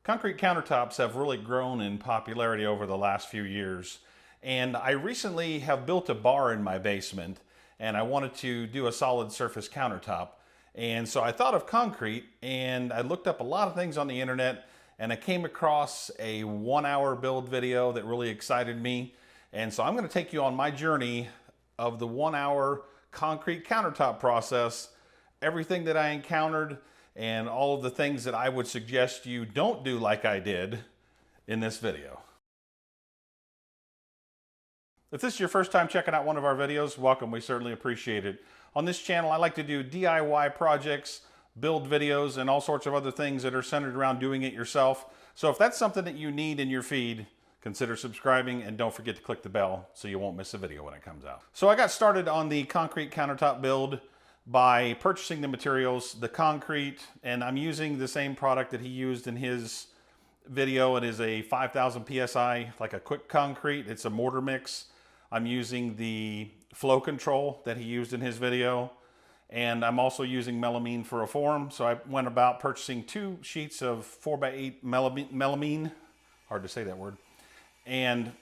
Concrete countertops have really grown in popularity over the last few years. And I recently have built a bar in my basement and I wanted to do a solid surface countertop. And so I thought of concrete and I looked up a lot of things on the internet and I came across a 1 hour build video that really excited me. And so I'm going to take you on my journey of the 1 hour concrete countertop process, everything that I encountered, and all of the things that I would suggest you don't do like I did in this video. If this is your first time checking out one of our videos, welcome. We certainly appreciate it. On this channel, I like to do DIY projects, build videos, and all sorts of other things that are centered around doing it yourself. So if that's something that you need in your feed, consider subscribing and don't forget to click the bell so you won't miss a video when it comes out. So I got started on the concrete countertop build by purchasing the materials, the concrete, and I'm using the same product that he used in his video. It is a 5,000 PSI, like a quick concrete. It's a mortar mix. I'm using the flow control that he used in his video, and I'm also using melamine for a form. So I went about purchasing 2 sheets of 4x8 melamine, hard to say that word, and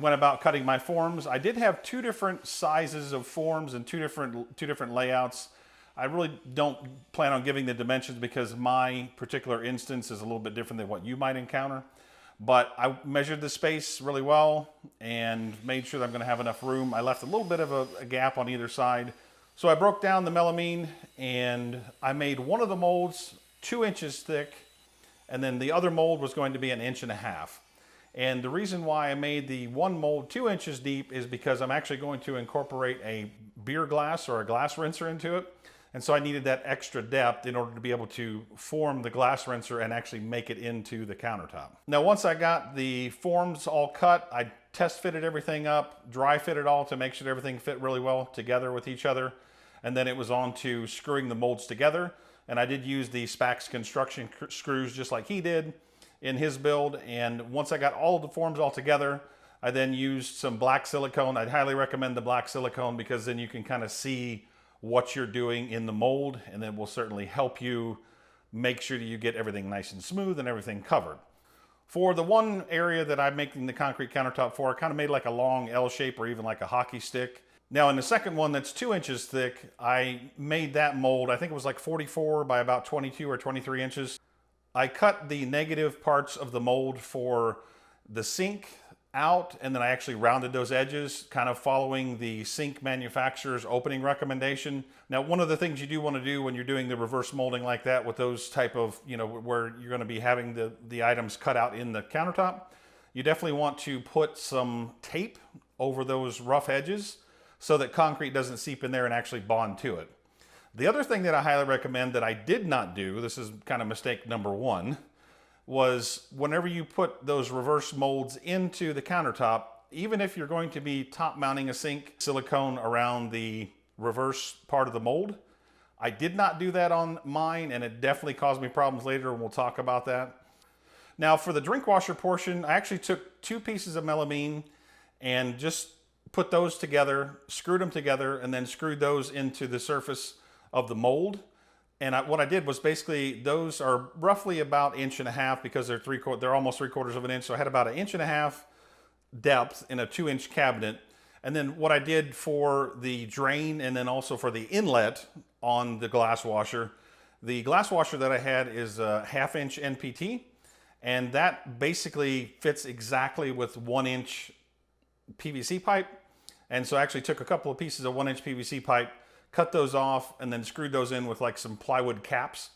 went about cutting my forms. I did have 2 different sizes of forms and two different layouts. I really don't plan on giving the dimensions because my particular instance is a little bit different than what you might encounter. But I measured the space really well and made sure that I'm going to have enough room. I left a little bit of a gap on either side. So I broke down the melamine and I made one of the molds 2 inches thick, and then the other mold was going to be 1.5 inches. And the reason why I made the one mold 2 inches deep is because I'm actually going to incorporate a beer glass or a glass rinser into it. And so I needed that extra depth in order to be able to form the glass rinser and actually make it into the countertop. Now, once I got the forms all cut, I test fitted everything up, dry fitted all to make sure everything fit really well together with each other. And then it was on to screwing the molds together. And I did use the spax construction screws just like he did in his build. And once I got all of the forms all together, I then used some black silicone. I'd highly recommend the black silicone because then you can kind of see what you're doing in the mold, and then will certainly help you make sure that you get everything nice and smooth and everything covered. For the one area that I'm making the concrete countertop for, I kind of made like a long L shape or even like a hockey stick. Now in the second one that's 2 inches thick, I made that mold, I think it was like 44 by about 22 or 23 inches. I cut the negative parts of the mold for the sink out, and then I actually rounded those edges, kind of following the sink manufacturer's opening recommendation. Now, one of the things you do want to do when you're doing the reverse molding like that with those type of, where you're going to be having the items cut out in the countertop, you definitely want to put some tape over those rough edges so that concrete doesn't seep in there and actually bond to it. The other thing that I highly recommend that I did not do, this is kind of mistake number 1, was whenever you put those reverse molds into the countertop, even if you're going to be top mounting a sink, silicone around the reverse part of the mold. I did not do that on mine, and it definitely caused me problems later, and we'll talk about that. Now for the drink washer portion, I actually took 2 pieces of melamine and just put those together, screwed them together, and then screwed those into the surface of the mold. And what I did was basically, those are roughly about 1.5 inches because they're almost 3/4 of an inch. So I had about 1.5 inches depth in a 2-inch cabinet. And then what I did for the drain and then also for the inlet on the glass washer, the glass washer that I had is a 1/2 inch NPT. And that basically fits exactly with 1-inch PVC pipe. And so I actually took a couple of pieces of 1-inch PVC pipe, cut those off, and then screwed those in with like some plywood caps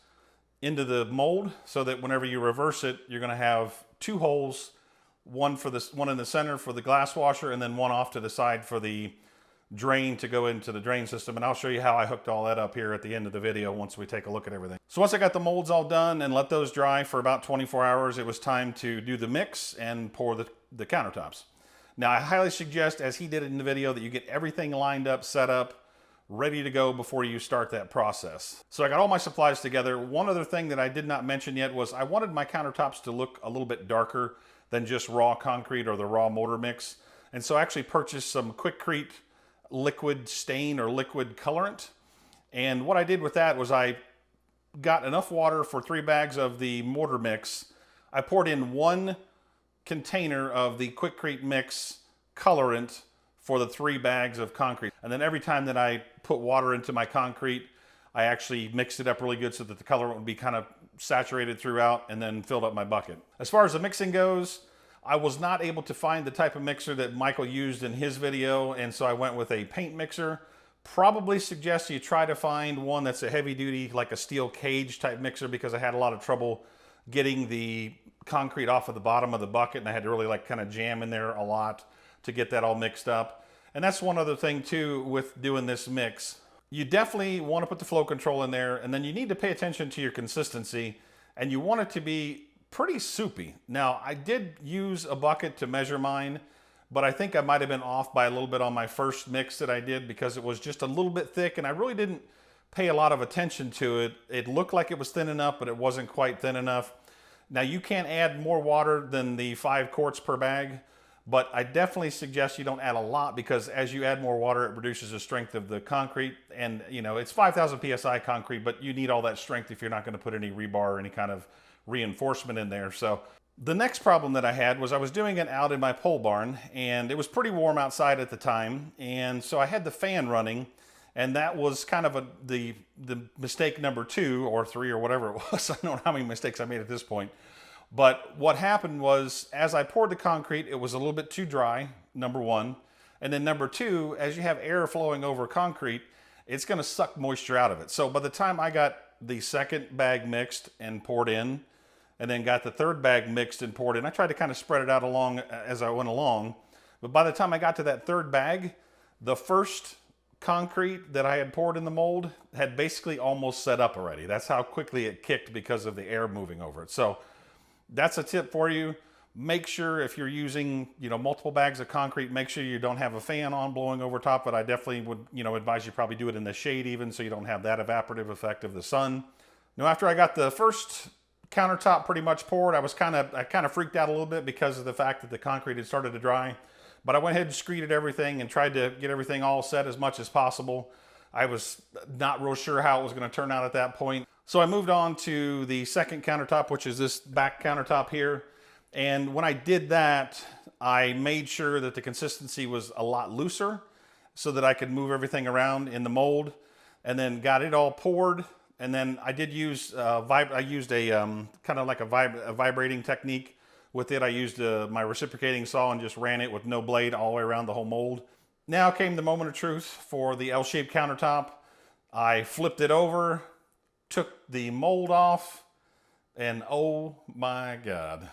into the mold so that whenever you reverse it, you're going to have 2 holes, one in the center for the glass washer and then one off to the side for the drain to go into the drain system. And I'll show you how I hooked all that up here at the end of the video once we take a look at everything. So once I got the molds all done and let those dry for about 24 hours, it was time to do the mix and pour the countertops. Now I highly suggest, as he did in the video, that you get everything lined up, set up, ready to go before you start that process. So I got all my supplies together. One other thing that I did not mention yet was I wanted my countertops to look a little bit darker than just raw concrete or the raw mortar mix. And so I actually purchased some Quikrete liquid stain or liquid colorant. And what I did with that was I got enough water for 3 bags of the mortar mix. I poured in 1 container of the Quikrete mix colorant for the 3 bags of concrete. And then every time that I put water into my concrete, I actually mixed it up really good so that the colorant would be kind of saturated throughout, and then filled up my bucket. As far as the mixing goes, I was not able to find the type of mixer that Michael used in his video, and so I went with a paint mixer. Probably suggest you try to find one that's a heavy duty, like a steel cage type mixer, because I had a lot of trouble getting the concrete off of the bottom of the bucket, and I had to really like kind of jam in there a lot to get that all mixed up. And that's one other thing too with doing this mix. You definitely want to put the flow control in there, and then you need to pay attention to your consistency, and you want it to be pretty soupy. Now, I did use a bucket to measure mine, but I think I might have been off by a little bit on my first mix that I did, because it was just a little bit thick, and I really didn't pay a lot of attention to it. It looked like it was thin enough, but it wasn't quite thin enough. Now, you can't add more water than the 5 quarts per bag, but I definitely suggest you don't add a lot, because as you add more water, it reduces the strength of the concrete. And you know, it's 5,000 PSI concrete, but you need all that strength if you're not going to put any rebar or any kind of reinforcement in there. So the next problem that I had was I was doing it out in my pole barn, and it was pretty warm outside at the time. And so I had the fan running, and that was kind of the mistake number 2 or 3 or whatever it was. I don't know how many mistakes I made at this point. But what happened was, as I poured the concrete, it was a little bit too dry, number 1. And then number 2, as you have air flowing over concrete, it's going to suck moisture out of it. So by the time I got the second bag mixed and poured in, and then got the third bag mixed and poured in, I tried to kind of spread it out along as I went along. But by the time I got to that third bag, the first concrete that I had poured in the mold had basically almost set up already. That's how quickly it kicked because of the air moving over it. So that's a tip for you. Make sure if you're using, multiple bags of concrete, make sure you don't have a fan on blowing over top of it. I definitely would, advise you probably do it in the shade even, so you don't have that evaporative effect of the sun. Now, after I got the first countertop pretty much poured, I kind of freaked out a little bit because of the fact that the concrete had started to dry. But I went ahead and screeded everything and tried to get everything all set as much as possible. I was not real sure how it was going to turn out at that point. So I moved on to the second countertop, which is this back countertop here. And when I did that, I made sure that the consistency was a lot looser so that I could move everything around in the mold, and then got it all poured. And then I did use, I used a kind of like a vibrating technique with it. I used my reciprocating saw and just ran it with no blade all the way around the whole mold. Now came the moment of truth for the L-shaped countertop. I flipped it over, took the mold off, and oh my God,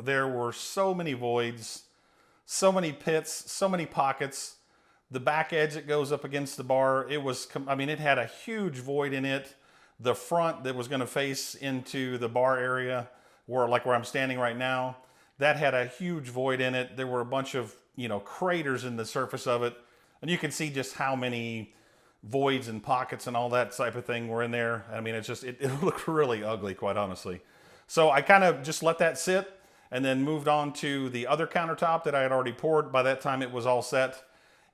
there were so many voids, so many pits, so many pockets. The back edge that goes up against the bar, it had a huge void in it. The front that was going to face into the bar area, where I'm standing right now, that had a huge void in it. There were a bunch of, craters in the surface of it. And you can see just how many voids and pockets and all that type of thing were in there. I mean, it looked really ugly, quite honestly. So I kind of just let that sit and then moved on to the other countertop that I had already poured. By that time it was all set,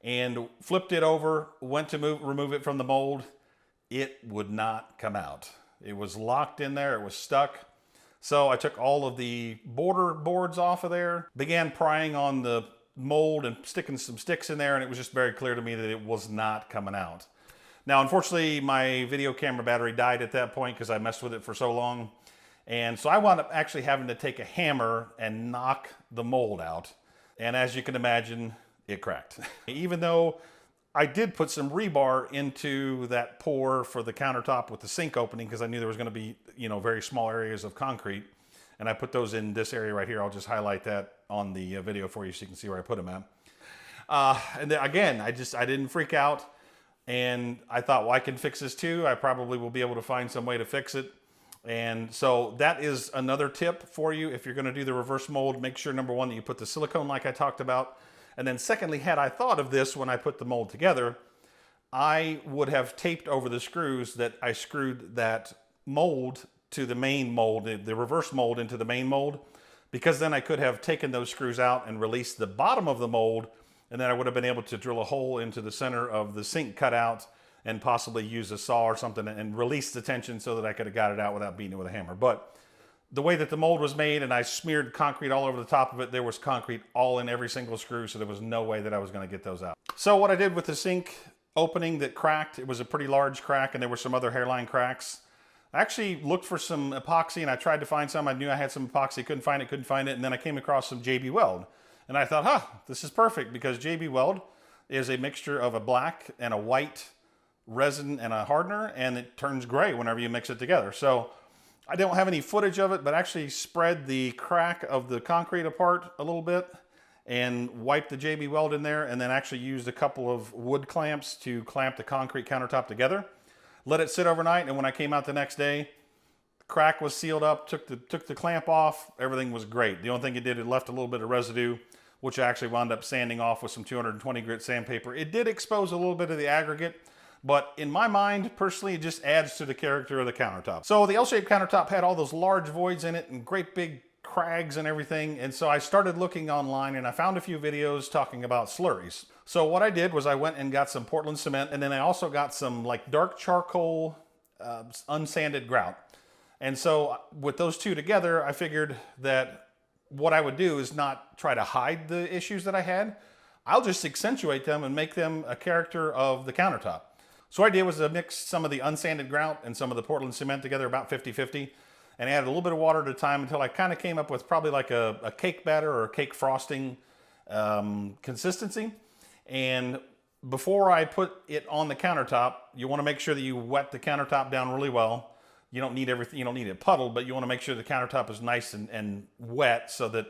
and flipped it over, went to remove it from the mold. It would not come out. It was locked in there, it was stuck. So I took all of the border boards off of there, began prying on the mold and sticking some sticks in there, and it was just very clear to me that it was not coming out. Now, unfortunately, my video camera battery died at that point because I messed with it for so long. And so I wound up actually having to take a hammer and knock the mold out. And as you can imagine, it cracked. Even though I did put some rebar into that pour for the countertop with the sink opening, because I knew there was going to be, very small areas of concrete. And I put those in this area right here. I'll just highlight that on the video for you so you can see where I put them at. And then again, I didn't freak out. And I thought, well, I can fix this too. I probably will be able to find some way to fix it. And so that is another tip for you. If you're going to do the reverse mold, make sure, number 1, that you put the silicone like I talked about. And then secondly, had I thought of this when I put the mold together, I would have taped over the screws that I screwed that mold to the main mold, the reverse mold into the main mold, because then I could have taken those screws out and released the bottom of the mold, and then I would have been able to drill a hole into the center of the sink cutout and possibly use a saw or something and release the tension so that I could have got it out without beating it with a hammer. But the way that the mold was made, and I smeared concrete all over the top of it, there was concrete all in every single screw, so there was no way that I was going to get those out. So what I did with the sink opening that cracked, it was a pretty large crack, and there were some other hairline cracks. I actually looked for some epoxy, and I tried to find some. I knew I had some epoxy, couldn't find it, and then I came across some JB Weld. And I thought, this is perfect, because JB Weld is a mixture of a black and a white resin and a hardener, and it turns gray whenever you mix it together. So I don't have any footage of it, but actually spread the crack of the concrete apart a little bit and wiped the JB Weld in there, and then actually used a couple of wood clamps to clamp the concrete countertop together. Let it sit overnight, and when I came out the next day, the crack was sealed up, took the clamp off, everything was great. The only thing it did, it left a little bit of residue, which I actually wound up sanding off with some 220 grit sandpaper. It did expose a little bit of the aggregate, but in my mind, personally, it just adds to the character of the countertop. So the L-shaped countertop had all those large voids in it and great big crags and everything. And so I started looking online, and I found a few videos talking about slurries. So what I did was I went and got some Portland cement, and then I also got some like dark charcoal, unsanded grout. And so with those two together, I figured that what I would do is not try to hide the issues that I had. I'll just accentuate them and make them a character of the countertop. So what I did was I mixed some of the unsanded grout and some of the Portland cement together, about 50-50, and added a little bit of water at a time until I kind of came up with probably like a cake batter or a cake frosting consistency. And before I put it on the countertop, you want to make sure that you wet the countertop down really well. You don't need everything, you don't need it puddled, but you want to make sure the countertop is nice and wet, so that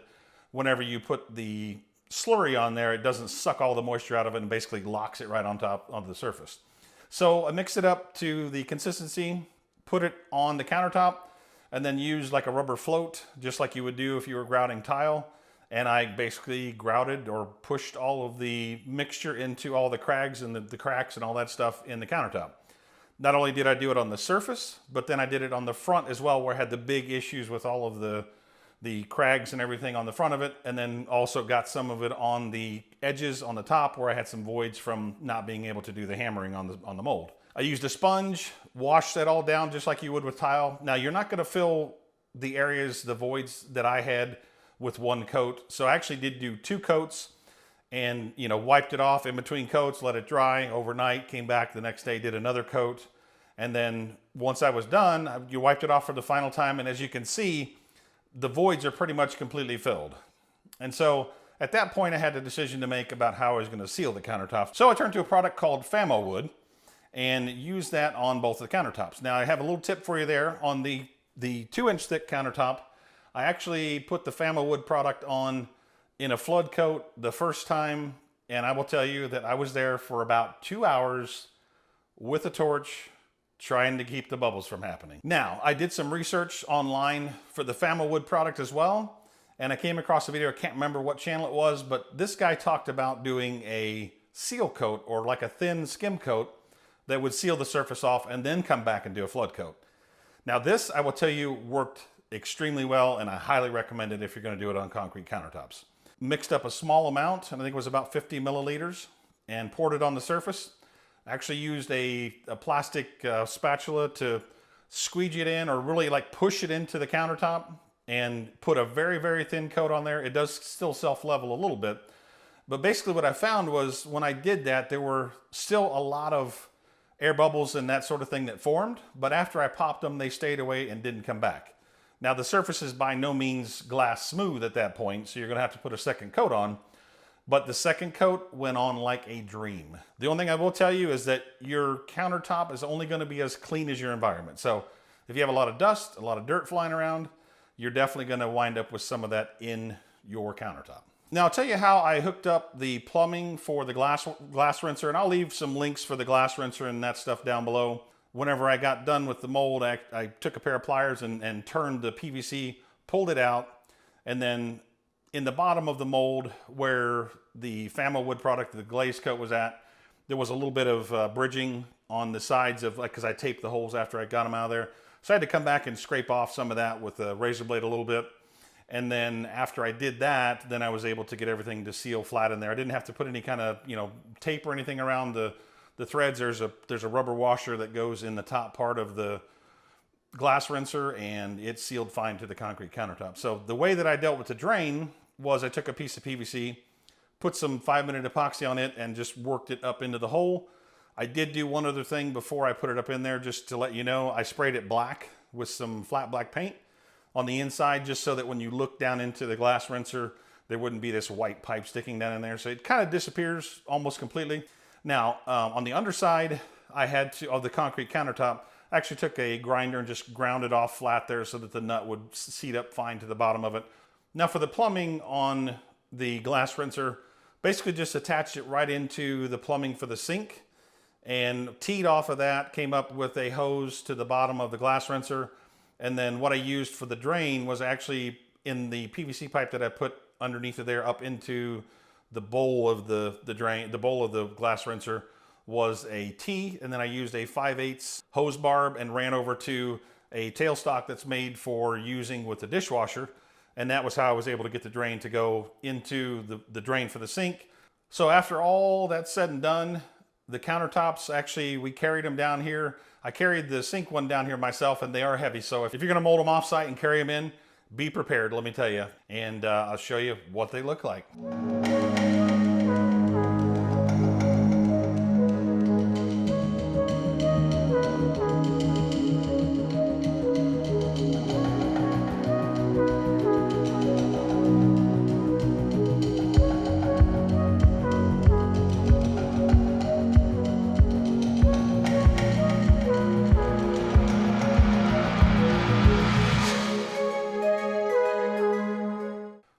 whenever you put the slurry on there, it doesn't suck all the moisture out of it and basically locks it right on top of the surface. So I mixed it up to the consistency, put it on the countertop, and then used like a rubber float, just like you would do if you were grouting tile. And I basically grouted or pushed all of the mixture into all the crags and the cracks and all that stuff in the countertop. Not only did I do it on the surface, but then I did it on the front as well, where I had the big issues with all of the crags and everything on the front of it, and then also got some of it on the edges on the top where I had some voids from not being able to do the hammering on the mold. I used a sponge, washed that all down just like you would with tile. Now you're not going to fill the areas, the voids that I had, with one coat. So I actually did do 2 coats, and wiped it off in between coats, let it dry overnight, came back the next day, did another coat, and then once I was done, you wiped it off for the final time, and as you can see, the voids are pretty much completely filled. And so at that point, I had a decision to make about how I was going to seal the countertop. So I turned to a product called Famo Wood and used that on both the countertops. Now I have a little tip for you there. On the 2-inch thick countertop, I actually put the Famo Wood product on in a flood coat the first time, and I will tell you that I was there for about 2 hours with a torch, trying to keep the bubbles from happening. Now, I did some research online for the Famo Wood product as well, and I came across a video, I can't remember what channel it was, but this guy talked about doing a seal coat, or like a thin skim coat that would seal the surface off and then come back and do a flood coat. Now this, I will tell you, worked extremely well, and I highly recommend it if you're going to do it on concrete countertops. Mixed up a small amount, and I think it was about 50 milliliters, and poured it on the surface. Actually used a plastic spatula to squeegee it in, or really like push it into the countertop, and put a very, very thin coat on there. It does still self-level a little bit, but basically what I found was when I did that, there were still a lot of air bubbles and that sort of thing that formed, but after I popped them, they stayed away and didn't come back. Now the surface is by no means glass smooth at that point, so you're gonna have to put a second coat on. But the second coat went on like a dream. The only thing I will tell you is that your countertop is only going to be as clean as your environment. So if you have a lot of dust, a lot of dirt flying around, you're definitely going to wind up with some of that in your countertop. Now I'll tell you how I hooked up the plumbing for the glass rinser, and I'll leave some links for the glass rinser and that stuff down below. Whenever I got done with the mold, I took a pair of pliers and turned the PVC, pulled it out, and then in the bottom of the mold where the Famo Wood product, the glaze coat, was at, there was a little bit of bridging on the sides of, like, because I taped the holes after I got them out of there. So I had to come back and scrape off some of that with a razor blade a little bit. And then after I did that, then I was able to get everything to seal flat in there. I didn't have to put any kind of, tape or anything around the threads. There's a rubber washer that goes in the top part of the glass rinser, and it sealed fine to the concrete countertop. So the way that I dealt with the drain was I took a piece of PVC, put some 5-minute epoxy on it, and just worked it up into the hole. I did do one other thing before I put it up in there, just to let you know. I sprayed it black with some flat black paint on the inside, just so that when you look down into the glass rinser, there wouldn't be this white pipe sticking down in there. So it kind of disappears almost completely. Now, on the underside, I had to, of the concrete countertop, I actually took a grinder and just ground it off flat there so that the nut would seat up fine to the bottom of it. Now for the plumbing on the glass rinser, basically just attached it right into the plumbing for the sink, and teed off of that, came up with a hose to the bottom of the glass rinser. And then what I used for the drain was actually in the PVC pipe that I put underneath of there up into the bowl of the drain, the bowl of the glass rinser, was a T, and then I used a 5/8 hose barb and ran over to a tailstock that's made for using with the dishwasher. And that was how I was able to get the drain to go into the drain for the sink. So after all that's said and done, the countertops, actually, we carried them down here. I carried the sink one down here myself, and they are heavy. So if you're gonna mold them off site and carry them in, be prepared, let me tell you. And I'll show you what they look like.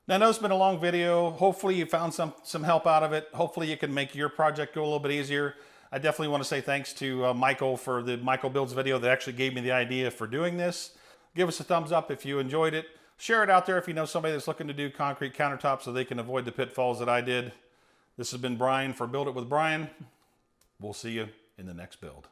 Now, I know it's been a long video. Hopefully you found some help out of it. Hopefully you can make your project go a little bit easier. I definitely want to say thanks to Michael for the Michael Builds video that actually gave me the idea for doing this. Give us a thumbs up if you enjoyed it. Share it out there if you know somebody that's looking to do concrete countertops so they can avoid the pitfalls that I did. This has been Brian for Build It with Brian. We'll see you in the next build.